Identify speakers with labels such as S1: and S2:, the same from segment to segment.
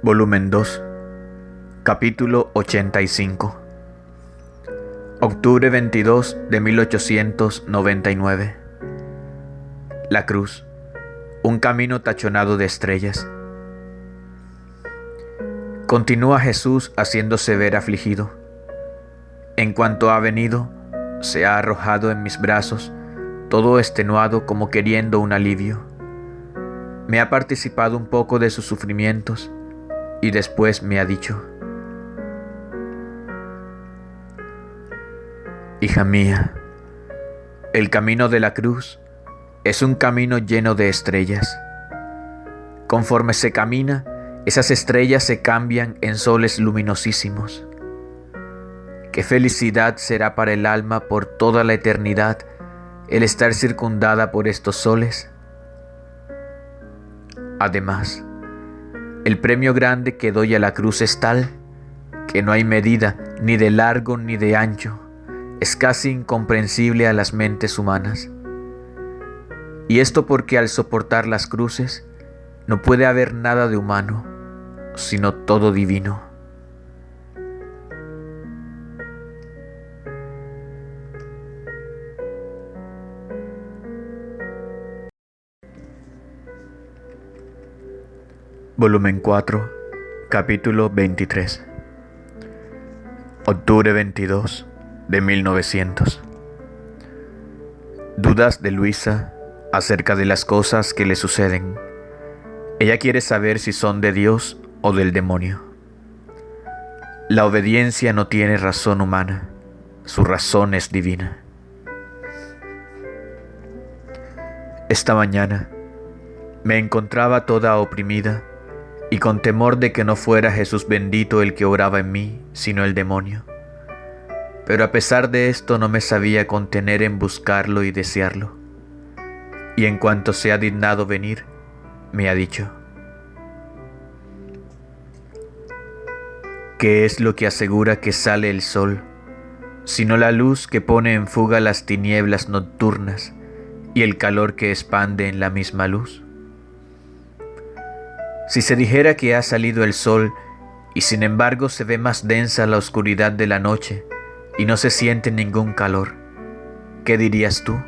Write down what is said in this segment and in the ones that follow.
S1: Volumen 2, capítulo 85. Octubre 22 de 1899. La cruz, un camino tachonado de estrellas. Continúa Jesús haciéndose ver afligido. En cuanto ha venido, se ha arrojado en mis brazos, todo extenuado como queriendo un alivio. Me ha participado un poco de sus sufrimientos y después me ha dicho: hija mía, el camino de la cruz es un camino lleno de estrellas. Conforme se camina, esas estrellas se cambian en soles luminosísimos. Qué felicidad será para el alma por toda la eternidad el estar circundada por estos soles. Además, el premio grande que doy a la cruz es tal que no hay medida ni de largo ni de ancho. Es casi incomprensible a las mentes humanas. Y esto porque al soportar las cruces no puede haber nada de humano, sino todo divino. Volumen 4, capítulo 23. Octubre 22 de 1900. Dudas de Luisa acerca de las cosas que le suceden. Ella quiere saber si son de Dios o del demonio. La obediencia no tiene razón humana, su razón es divina. Esta mañana me encontraba toda oprimida y con temor de que no fuera Jesús bendito el que obraba en mí, sino el demonio. Pero a pesar de esto no me sabía contener en buscarlo y desearlo. Y en cuanto se ha dignado venir, me ha dicho: ¿qué es lo que asegura que sale el sol, sino la luz que pone en fuga las tinieblas nocturnas y el calor que expande en la misma luz? Si se dijera que ha salido el sol y sin embargo se ve más densa la oscuridad de la noche y no se siente ningún calor, ¿qué dirías tú?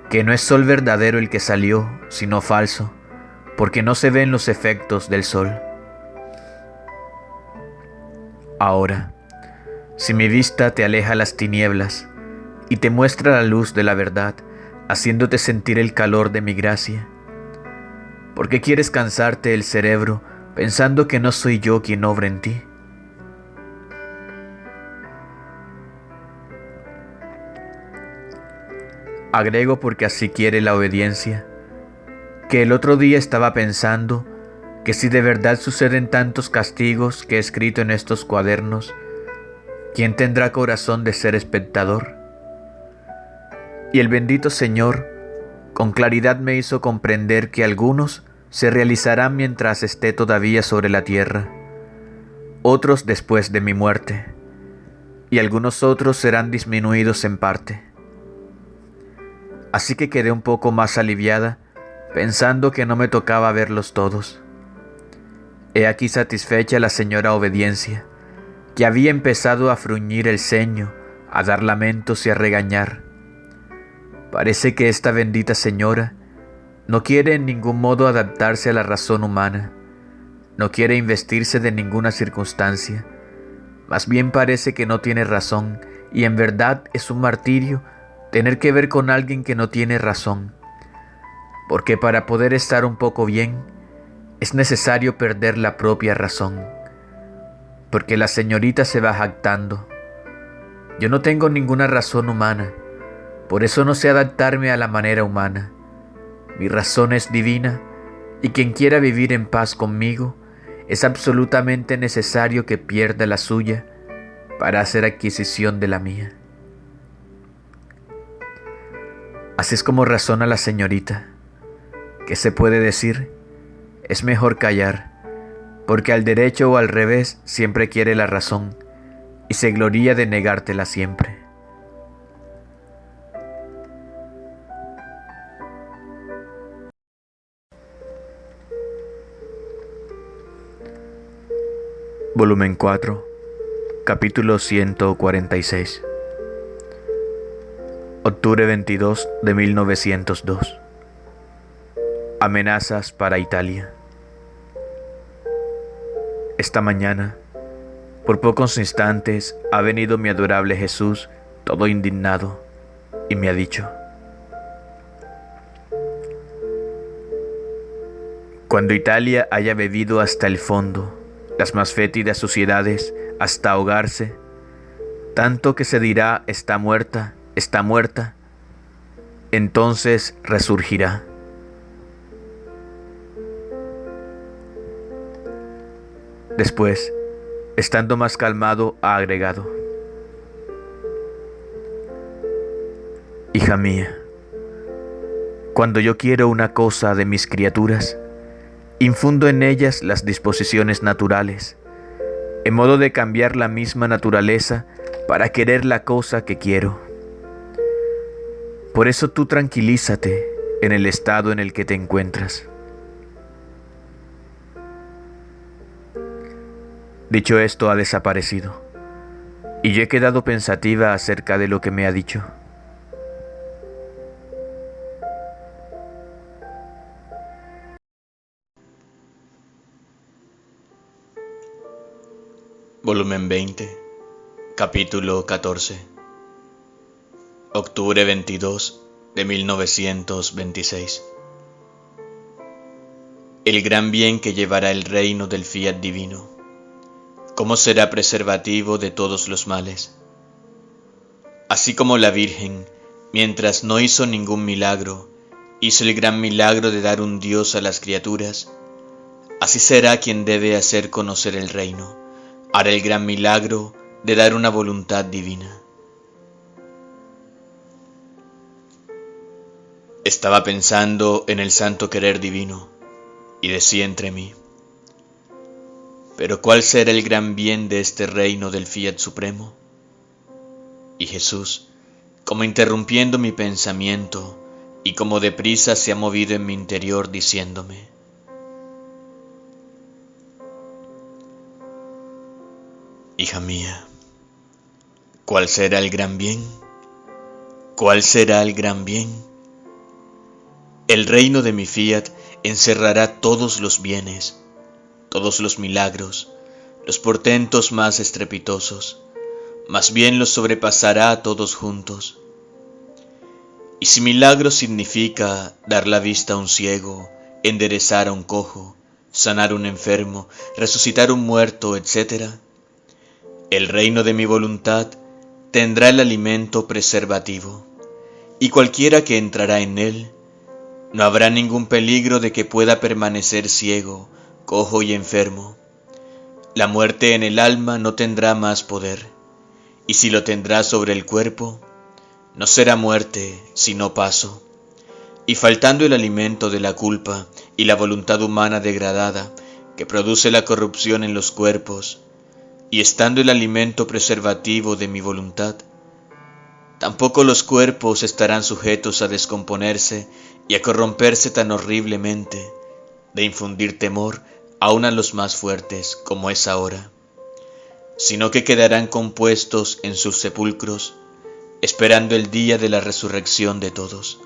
S1: Que no es sol verdadero el que salió, sino falso, porque no se ven los efectos del sol. Ahora, si mi vista te aleja las tinieblas y te muestra la luz de la verdad, haciéndote sentir el calor de mi gracia, ¿por qué quieres cansarte el cerebro pensando que no soy yo quien obra en ti? Agrego, porque así quiere la obediencia, que el otro día estaba pensando que si de verdad suceden tantos castigos que he escrito en estos cuadernos, ¿quién tendrá corazón de ser espectador? Y el bendito Señor con claridad me hizo comprender que algunos se realizarán mientras esté todavía sobre la tierra, otros después de mi muerte, y algunos otros serán disminuidos en parte. Así que quedé un poco más aliviada, pensando que no me tocaba verlos todos. He aquí satisfecha la señora obediencia, que había empezado a fruñir el ceño, a dar lamentos y a regañar. Parece que esta bendita señora no quiere en ningún modo adaptarse a la razón humana, no quiere investirse de ninguna circunstancia, más bien parece que no tiene razón, y en verdad es un martirio tener que ver con alguien que no tiene razón, porque para poder estar un poco bien es necesario perder la propia razón, porque la señorita se va jactando: yo no tengo ninguna razón humana, por eso no sé adaptarme a la manera humana. Mi razón es divina, y quien quiera vivir en paz conmigo, es absolutamente necesario que pierda la suya para hacer adquisición de la mía. Así es como razona la señorita. ¿Qué se puede decir? Es mejor callar, porque al derecho o al revés siempre quiere la razón, y se gloría de negártela siempre. Volumen 4, capítulo 146. Octubre 22 de 1902. Amenazas para Italia. Esta mañana, por pocos instantes, ha venido mi adorable Jesús, todo indignado, y me ha dicho: cuando Italia haya bebido hasta el fondo, las más fétidas suciedades, hasta ahogarse, tanto que se dirá está muerta, entonces resurgirá. Después, estando más calmado, ha agregado: hija mía, cuando yo quiero una cosa de mis criaturas, infundo en ellas las disposiciones naturales, en modo de cambiar la misma naturaleza para querer la cosa que quiero. Por eso tú tranquilízate en el estado en el que te encuentras. Dicho esto, ha desaparecido, y yo he quedado pensativa acerca de lo que me ha dicho.
S2: Volumen 20, capítulo 14. Octubre 22 de 1926. El gran bien que llevará el reino del fiat divino. ¿Cómo será preservativo de todos los males? Así como la Virgen, mientras no hizo ningún milagro, hizo el gran milagro de dar un Dios a las criaturas, así será quien debe hacer conocer el reino, hará el gran milagro de dar una voluntad divina. Estaba pensando en el santo querer divino, y decía entre mí: ¿pero cuál será el gran bien de este reino del fiat supremo? Y Jesús, como interrumpiendo mi pensamiento, y como deprisa se ha movido en mi interior diciéndome: hija mía, ¿cuál será el gran bien? ¿Cuál será el gran bien? El reino de mi fiat encerrará todos los bienes, todos los milagros, los portentos más estrepitosos, más bien los sobrepasará a todos juntos. Y si milagro significa dar la vista a un ciego, enderezar a un cojo, sanar a un enfermo, resucitar a un muerto, etc., el reino de mi voluntad tendrá el alimento preservativo, y cualquiera que entrará en él, no habrá ningún peligro de que pueda permanecer ciego, cojo y enfermo. La muerte en el alma no tendrá más poder, y si lo tendrá sobre el cuerpo, no será muerte, sino paso. Y faltando el alimento de la culpa y la voluntad humana degradada, que produce la corrupción en los cuerpos, y estando el alimento preservativo de mi voluntad, tampoco los cuerpos estarán sujetos a descomponerse y a corromperse tan horriblemente, de infundir temor aun a los más fuertes, como es ahora, sino que quedarán compuestos en sus sepulcros, esperando el día de la resurrección de todos.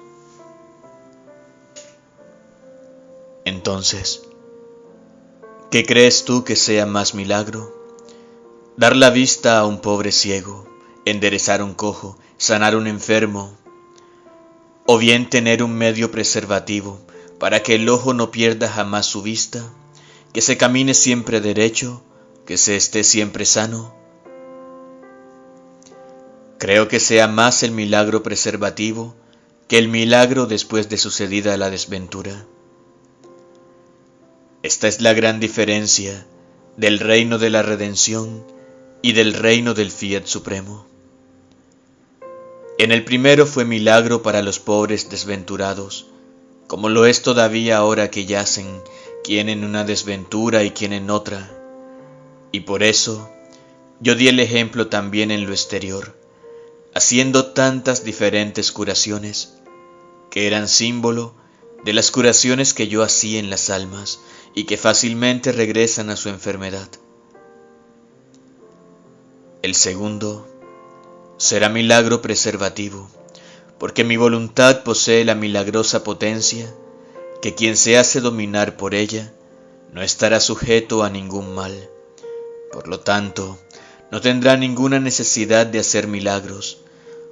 S2: Entonces, ¿qué crees tú que sea más milagro? ¿Dar la vista a un pobre ciego, enderezar un cojo, sanar un enfermo, o bien tener un medio preservativo para que el ojo no pierda jamás su vista, que se camine siempre derecho, que se esté siempre sano? Creo que sea más el milagro preservativo que el milagro después de sucedida la desventura. Esta es la gran diferencia del reino de la redención y del reino del fiat supremo. En el primero fue milagro para los pobres desventurados, como lo es todavía ahora que yacen, quien en una desventura y quien en otra. Y por eso yo di el ejemplo también en lo exterior, haciendo tantas diferentes curaciones, que eran símbolo de las curaciones que yo hacía en las almas y que fácilmente regresan a su enfermedad. El segundo será milagro preservativo, porque mi voluntad posee la milagrosa potencia que quien se hace dominar por ella no estará sujeto a ningún mal. Por lo tanto, no tendrá ninguna necesidad de hacer milagros,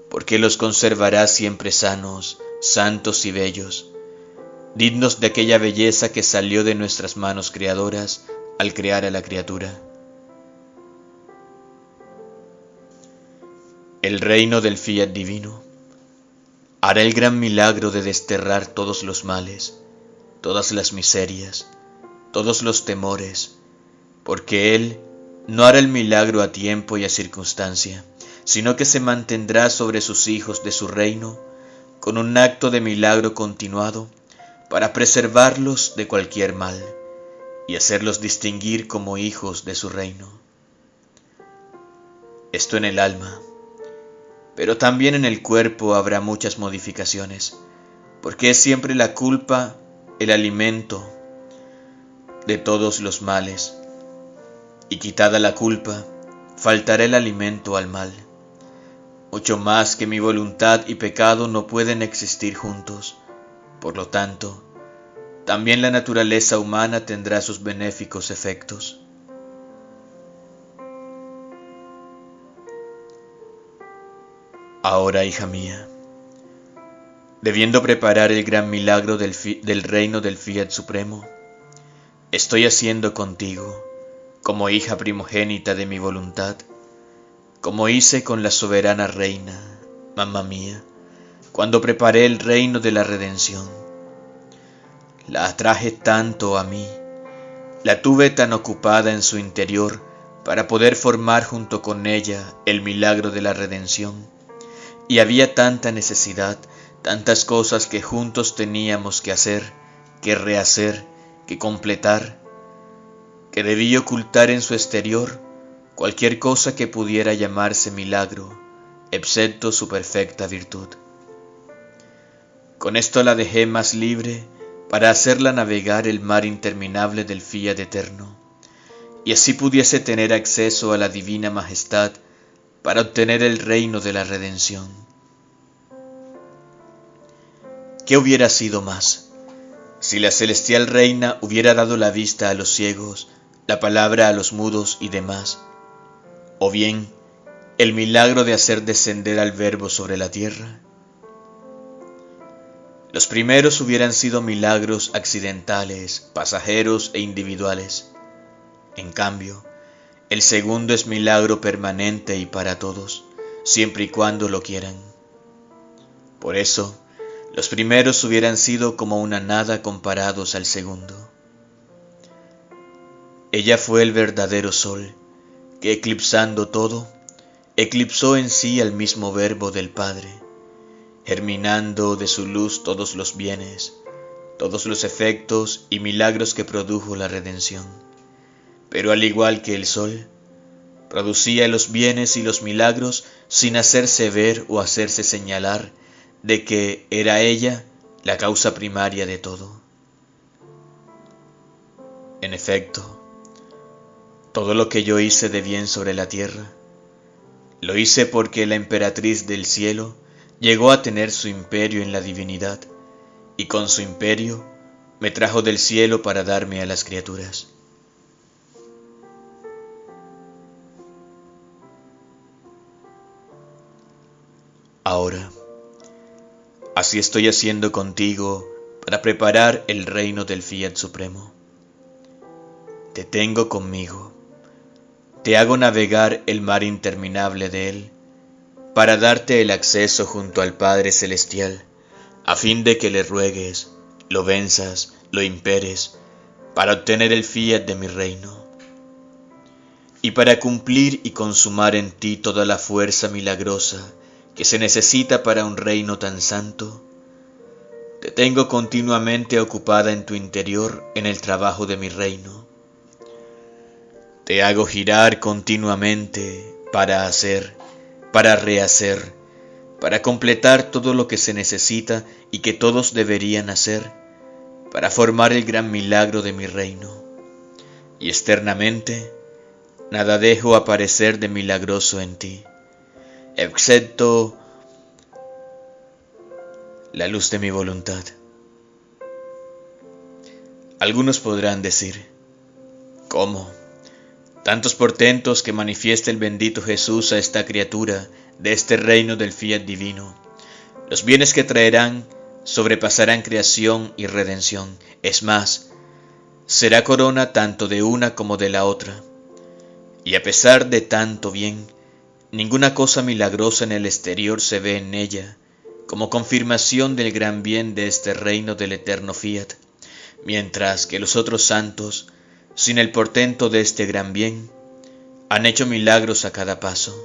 S2: porque los conservará siempre sanos, santos y bellos, dignos de aquella belleza que salió de nuestras manos creadoras al crear a la criatura. El reino del fiat divino hará el gran milagro de desterrar todos los males, todas las miserias, todos los temores, porque Él no hará el milagro a tiempo y a circunstancia, sino que se mantendrá sobre sus hijos de su reino con un acto de milagro continuado para preservarlos de cualquier mal y hacerlos distinguir como hijos de su reino. Esto en el alma, pero también en el cuerpo habrá muchas modificaciones, porque es siempre la culpa el alimento de todos los males, y quitada la culpa, faltará el alimento al mal. Mucho más que mi voluntad y pecado no pueden existir juntos. Por lo tanto, también la naturaleza humana tendrá sus benéficos efectos. Ahora, hija mía, debiendo preparar el gran milagro del reino del fiat supremo, estoy haciendo contigo, como hija primogénita de mi voluntad, como hice con la soberana reina, mamá mía, cuando preparé el reino de la redención. La atraje tanto a mí, la tuve tan ocupada en su interior para poder formar junto con ella el milagro de la redención, y había tanta necesidad, tantas cosas que juntos teníamos que hacer, que rehacer, que completar, que debí ocultar en su exterior cualquier cosa que pudiera llamarse milagro, excepto su perfecta virtud. Con esto la dejé más libre para hacerla navegar el mar interminable del fiat eterno, y así pudiese tener acceso a la divina majestad para obtener el reino de la redención. ¿Qué hubiera sido más si la celestial reina hubiera dado la vista a los ciegos, la palabra a los mudos y demás, o bien el milagro de hacer descender al Verbo sobre la tierra? Los primeros hubieran sido milagros accidentales, pasajeros e individuales. En cambio, el segundo es milagro permanente y para todos, siempre y cuando lo quieran. Por eso, los primeros hubieran sido como una nada comparados al segundo. Ella fue el verdadero sol, que eclipsando todo, eclipsó en sí al mismo Verbo del Padre, germinando de su luz todos los bienes, todos los efectos y milagros que produjo la redención. Pero al igual que el sol, producía los bienes y los milagros sin hacerse ver o hacerse señalar de que era ella la causa primaria de todo. En efecto, todo lo que yo hice de bien sobre la tierra, lo hice porque la emperatriz del cielo llegó a tener su imperio en la divinidad, y con su imperio me trajo del cielo para darme a las criaturas. Ahora, así estoy haciendo contigo para preparar el reino del fiat supremo. Te tengo conmigo, te hago navegar el mar interminable de él, para darte el acceso junto al Padre Celestial, a fin de que le ruegues, lo venzas, lo imperes, para obtener el fiat de mi reino. Y para cumplir y consumar en ti toda la fuerza milagrosa que se necesita para un reino tan santo, te tengo continuamente ocupada en tu interior en el trabajo de mi reino. Te hago girar continuamente para hacer, para rehacer, para completar todo lo que se necesita y que todos deberían hacer, para formar el gran milagro de mi reino. Y externamente, nada dejo aparecer de milagroso en ti, excepto la luz de mi voluntad. Algunos podrán decir, ¿cómo? Tantos portentos que manifiesta el bendito Jesús a esta criatura de este reino del fiat divino. Los bienes que traerán sobrepasarán creación y redención. Es más, será corona tanto de una como de la otra. Y a pesar de tanto bien, ninguna cosa milagrosa en el exterior se ve en ella, como confirmación del gran bien de este reino del eterno fiat, mientras que los otros santos, sin el portento de este gran bien, han hecho milagros a cada paso.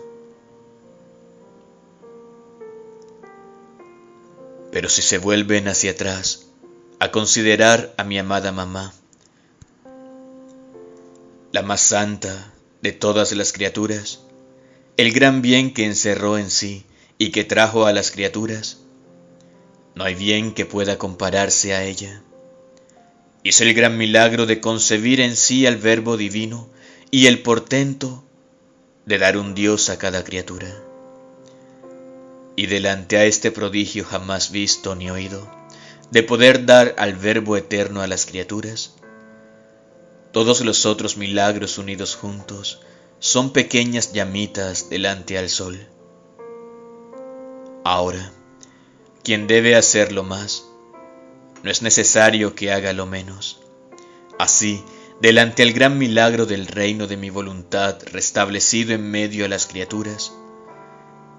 S2: Pero si se vuelven hacia atrás a considerar a mi amada mamá, la más santa de todas las criaturas, el gran bien que encerró en sí y que trajo a las criaturas, no hay bien que pueda compararse a ella. Hizo el gran milagro de concebir en sí al Verbo divino y el portento de dar un Dios a cada criatura. Y delante a este prodigio jamás visto ni oído, de poder dar al Verbo eterno a las criaturas, todos los otros milagros unidos juntos son pequeñas llamitas delante al sol. Ahora, quien debe hacerlo más, no es necesario que haga lo menos. Así, delante al gran milagro del reino de mi voluntad restablecido en medio a las criaturas,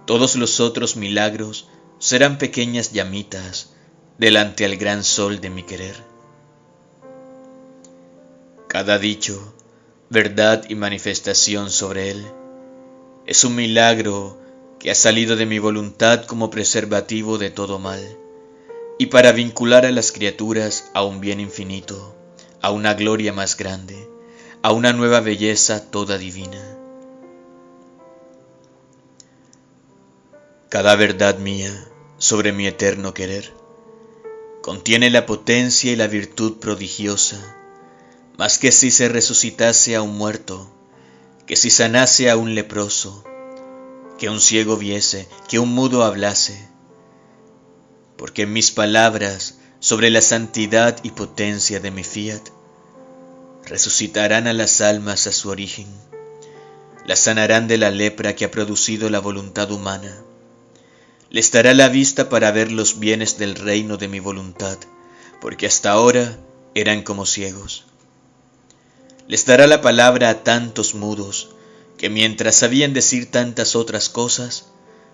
S2: todos los otros milagros serán pequeñas llamitas delante al gran sol de mi querer. Cada dicho, verdad y manifestación sobre él es un milagro que ha salido de mi voluntad como preservativo de todo mal, y para vincular a las criaturas a un bien infinito, a una gloria más grande, a una nueva belleza toda divina. Cada verdad mía sobre mi eterno querer contiene la potencia y la virtud prodigiosa, más que si se resucitase a un muerto, que si sanase a un leproso, que un ciego viese, que un mudo hablase, porque mis palabras sobre la santidad y potencia de mi fiat resucitarán a las almas a su origen, las sanarán de la lepra que ha producido la voluntad humana, les dará la vista para ver los bienes del reino de mi voluntad, porque hasta ahora eran como ciegos. Les dará la palabra a tantos mudos, que mientras sabían decir tantas otras cosas,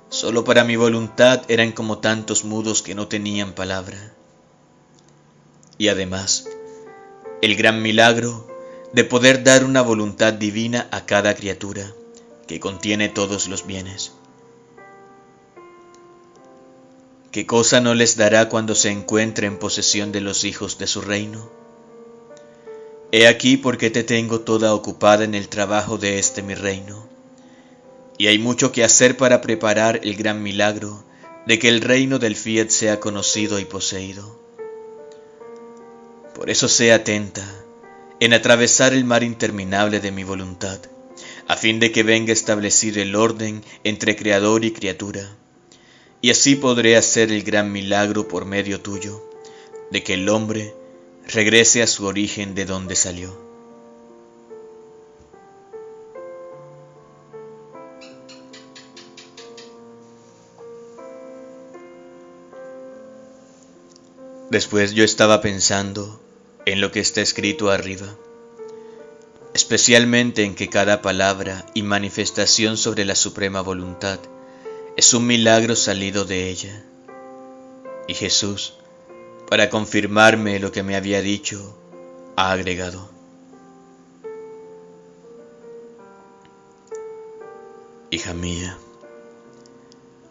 S2: solo para mi voluntad eran como tantos mudos que no tenían palabra. Y además, el gran milagro de poder dar una voluntad divina a cada criatura, que contiene todos los bienes. ¿Qué cosa no les dará cuando se encuentre en posesión de los hijos de su reino? He aquí porque te tengo toda ocupada en el trabajo de este mi reino, y hay mucho que hacer para preparar el gran milagro de que el reino del fiat sea conocido y poseído. Por eso sé atenta en atravesar el mar interminable de mi voluntad, a fin de que venga establecido el orden entre creador y criatura, y así podré hacer el gran milagro por medio tuyo, de que el hombre regrese a su origen de donde salió. Después yo estaba pensando en lo que está escrito arriba, especialmente en que cada palabra y manifestación sobre la suprema voluntad es un milagro salido de ella. Y Jesús, para confirmarme lo que me había dicho, ha agregado: hija mía,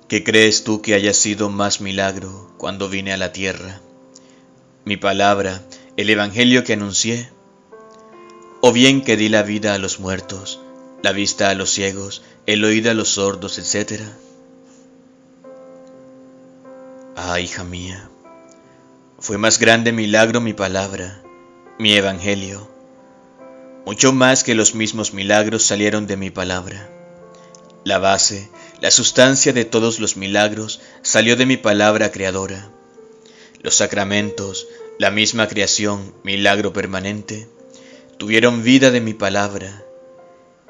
S2: ¿qué crees tú que haya sido más milagro cuando vine a la tierra? ¿Mi palabra, el evangelio que anuncié? ¿O bien que di la vida a los muertos, la vista a los ciegos, el oído a los sordos, etc.? Ah, hija mía, fue más grande milagro mi palabra, mi evangelio, Mucho más que los mismos milagros salieron de mi palabra. La base, la sustancia de todos los milagros salió de mi palabra creadora. Los sacramentos, la misma creación, milagro permanente, tuvieron vida de mi palabra,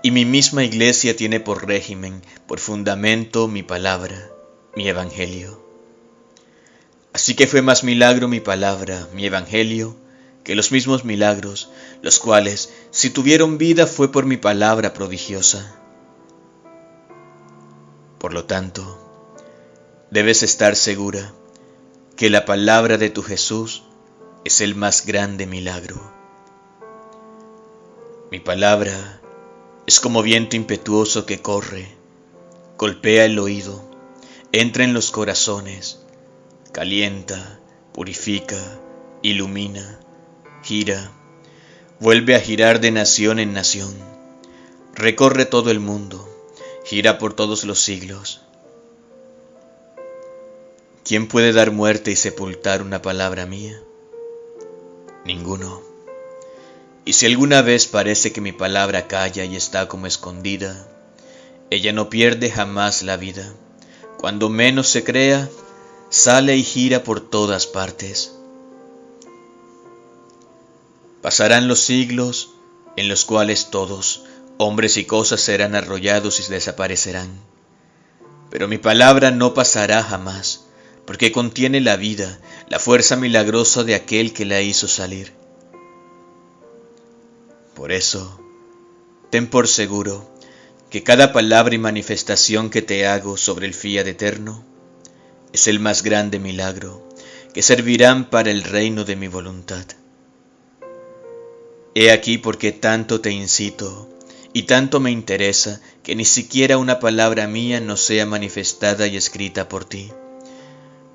S2: y mi misma iglesia tiene por régimen, por fundamento mi palabra, mi evangelio. Así que fue más milagro mi palabra, mi evangelio, que los mismos milagros, los cuales, si tuvieron vida, fue por mi palabra prodigiosa. Por lo tanto, debes estar segura que la palabra de tu Jesús es el más grande milagro. Mi palabra es como viento impetuoso que corre, golpea el oído, entra en los corazones, calienta, purifica, ilumina, gira, vuelve a girar de nación en nación, recorre todo el mundo, gira por todos los siglos. ¿Quién puede dar muerte y sepultar una palabra mía? Ninguno. Y si alguna vez parece que mi palabra calla y está como escondida, ella no pierde jamás la vida. Cuando menos se crea, sale y gira por todas partes. Pasarán los siglos en los cuales todos, hombres y cosas, serán arrollados y desaparecerán. Pero mi palabra no pasará jamás, porque contiene la vida, la fuerza milagrosa de aquel que la hizo salir. Por eso, ten por seguro que cada palabra y manifestación que te hago sobre el fiat eterno es el más grande milagro que servirán para el reino de mi voluntad. He aquí por qué tanto te incito y tanto me interesa que ni siquiera una palabra mía no sea manifestada y escrita por ti,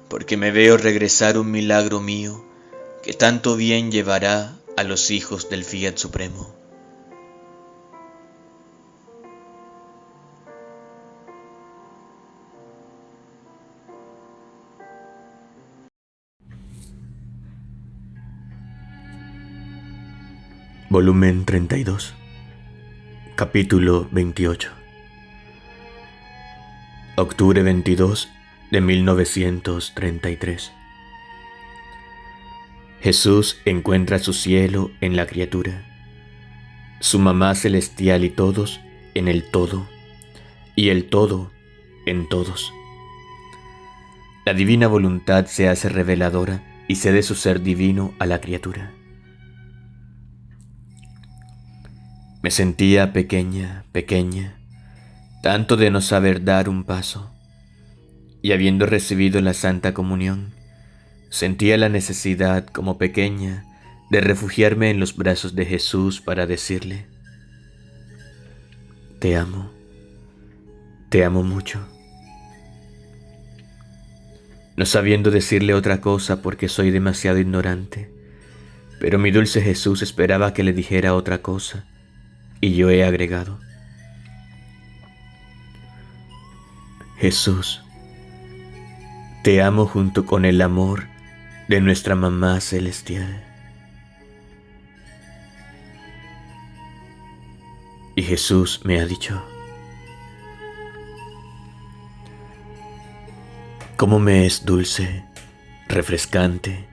S2: porque me veo regresar un milagro mío que tanto bien llevará a los hijos del fiat supremo.
S3: Volumen 32, capítulo 28. Octubre 22 de 1933. Jesús encuentra su cielo en la criatura, su mamá celestial y todos en el todo, y el todo en todos. La divina voluntad se hace reveladora y cede su ser divino a la criatura. Me sentía pequeña, tanto de no saber dar un paso, y habiendo recibido la Santa Comunión, sentía la necesidad, como pequeña, de refugiarme en los brazos de Jesús para decirle: te amo mucho. No sabiendo decirle otra cosa porque soy demasiado ignorante, pero mi dulce Jesús esperaba que le dijera otra cosa, y yo he agregado: Jesús, te amo junto con el amor de nuestra mamá celestial. Y Jesús me ha dicho: cómo me es dulce, refrescante,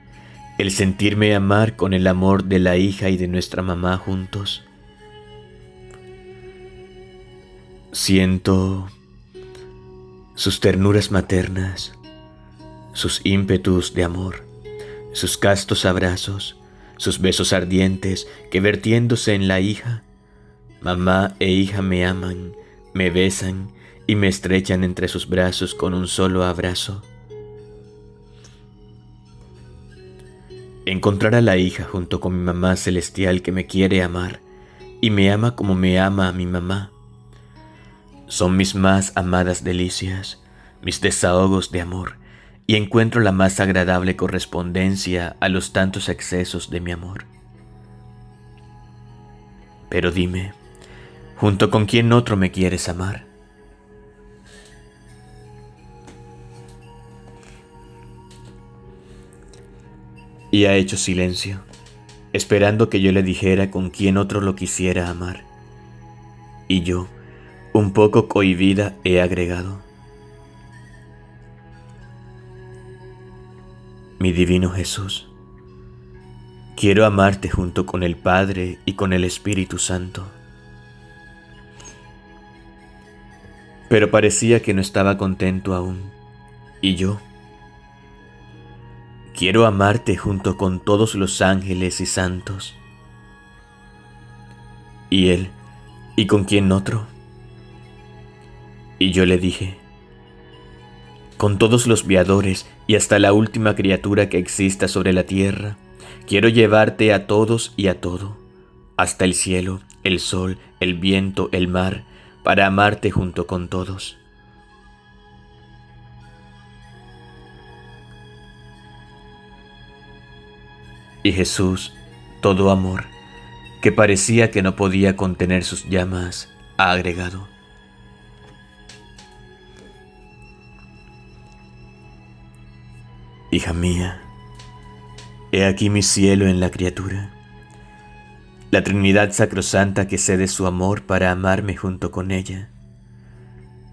S3: el sentirme amar con el amor de la hija y de nuestra mamá juntos. Siento sus ternuras maternas, sus ímpetus de amor, sus castos abrazos, sus besos ardientes que vertiéndose en la hija, mamá e hija me aman, me besan y me estrechan entre sus brazos con un solo abrazo. Encontrar a la hija junto con mi mamá celestial que me quiere amar y me ama como me ama a mi mamá son mis más amadas delicias, mis desahogos de amor, y encuentro la más agradable correspondencia a los tantos excesos de mi amor. Pero dime, ¿junto con quién otro me quieres amar? Y ha hecho silencio, esperando que yo le dijera con quién otro lo quisiera amar. Y yo, un poco cohibida, he agregado: mi divino Jesús, quiero amarte junto con el Padre y con el Espíritu Santo. Pero parecía que no estaba contento aún, y yo: quiero amarte junto con todos los ángeles y santos. Y él: ¿y con quién otro? Y yo le dije: con todos los viadores y hasta la última criatura que exista sobre la tierra, quiero llevarte a todos y a todo, hasta el cielo, el sol, el viento, el mar, para amarte junto con todos. Y Jesús, todo amor, que parecía que no podía contener sus llamas, ha agregado: hija mía, he aquí mi cielo en la criatura, la Trinidad sacrosanta que cede su amor para amarme junto con ella,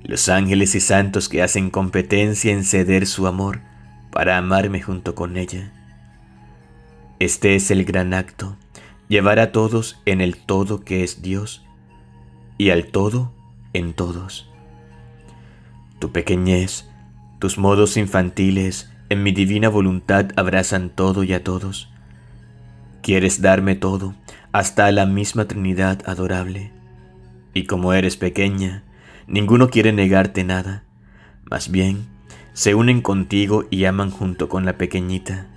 S3: los ángeles y santos que hacen competencia en ceder su amor para amarme junto con ella. Este es el gran acto, llevar a todos en el todo que es Dios, y al todo en todos. Tu pequeñez, tus modos infantiles, en mi divina voluntad abrazan todo y a todos. Quieres darme todo, hasta a la misma Trinidad adorable. Y como eres pequeña, ninguno quiere negarte nada. Más bien, se unen contigo y aman junto con la pequeñita.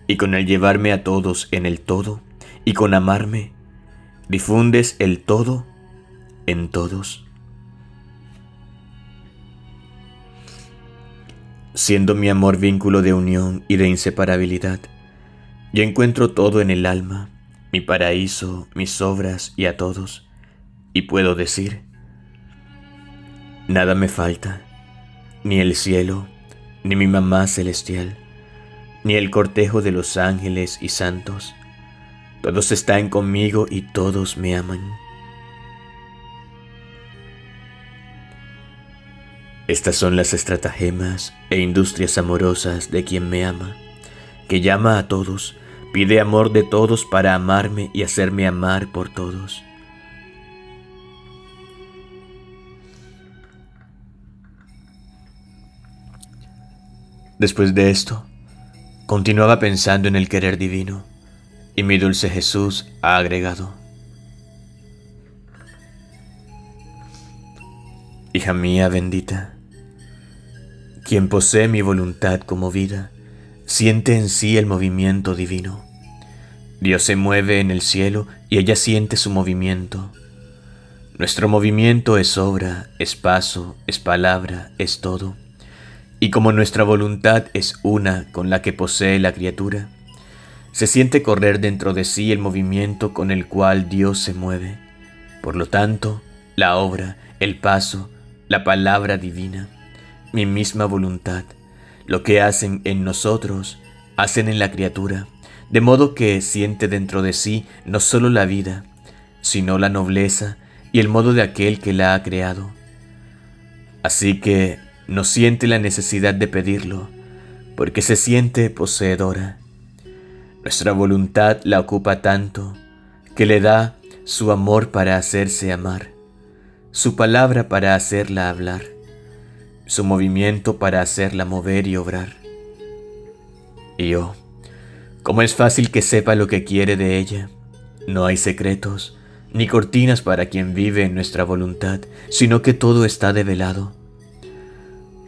S3: Y con el llevarme a todos en el todo, y con amarme, difundes el todo en todos. Siendo mi amor vínculo de unión y de inseparabilidad, yo encuentro todo en el alma, mi paraíso, mis obras y a todos, y puedo decir: nada me falta, ni el cielo, ni mi mamá celestial, ni el cortejo de los ángeles y santos. Todos están conmigo y todos me aman. Estas son las estratagemas e industrias amorosas de quien me ama, que llama a todos, pide amor de todos para amarme y hacerme amar por todos. Después de esto, continuaba pensando en el querer divino, y mi dulce Jesús ha agregado: hija mía bendita, quien posee mi voluntad como vida, siente en sí el movimiento divino. Dios se mueve en el cielo y ella siente su movimiento. Nuestro movimiento es obra, es paso, es palabra, es todo. Y como nuestra voluntad es una con la que posee la criatura, se siente correr dentro de sí el movimiento con el cual Dios se mueve. Por lo tanto, la obra, el paso, la palabra divina, mi misma voluntad, lo que hacen en nosotros, hacen en la criatura, de modo que siente dentro de sí no solo la vida, sino la nobleza y el modo de aquel que la ha creado. Así que no siente la necesidad de pedirlo, porque se siente poseedora. Nuestra voluntad la ocupa tanto que le da su amor para hacerse amar, su palabra para hacerla hablar, su movimiento para hacerla mover y obrar. Y oh, cómo es fácil que sepa lo que quiere de ella. No hay secretos ni cortinas para quien vive en nuestra voluntad, sino que todo está develado.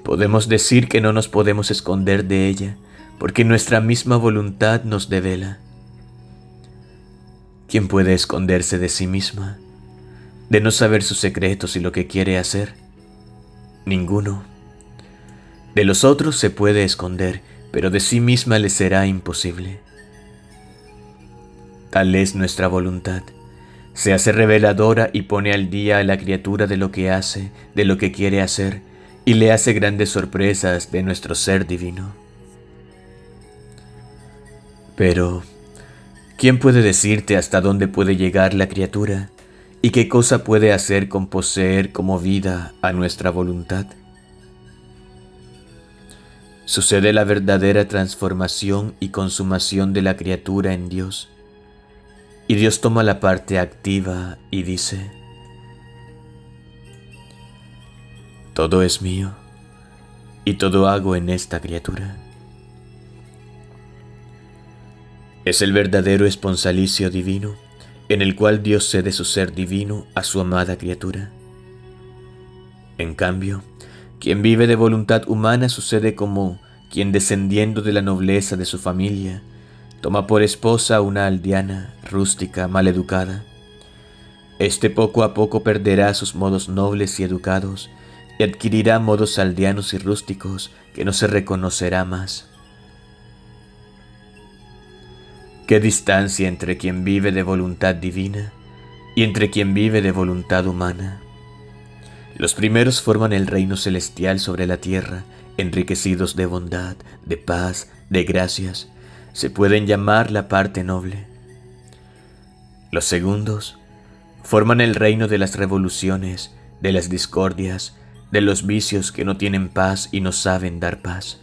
S3: Podemos decir que no nos podemos esconder de ella, porque nuestra misma voluntad nos devela. ¿Quién puede esconderse de sí misma, de no saber sus secretos y lo que quiere hacer? Ninguno. De los otros se puede esconder, pero de sí misma le será imposible. Tal es nuestra voluntad. Se hace reveladora y pone al día a la criatura de lo que hace, de lo que quiere hacer, y le hace grandes sorpresas de nuestro ser divino. Pero, ¿Quién puede decirte hasta dónde puede llegar la criatura y qué cosa puede hacer con poseer como vida a nuestra voluntad? Sucede la verdadera transformación y consumación de la criatura en Dios, y Dios toma la parte activa y dice: todo es mío y todo hago en esta criatura. Es el verdadero esponsalicio divino, en el cual Dios cede su ser divino a su amada criatura. En cambio, quien vive de voluntad humana sucede como quien, descendiendo de la nobleza de su familia, toma por esposa a una aldeana, rústica, maleducada. Este poco a poco perderá sus modos nobles y educados y adquirirá modos aldeanos y rústicos que no se reconocerá más. ¿Qué distancia entre quien vive de voluntad divina y entre quien vive de voluntad humana? Los primeros forman el reino celestial sobre la tierra, enriquecidos de bondad, de paz, de gracias. Se pueden llamar la parte noble. Los segundos forman el reino de las revoluciones, de las discordias, de los vicios que no tienen paz y no saben dar paz.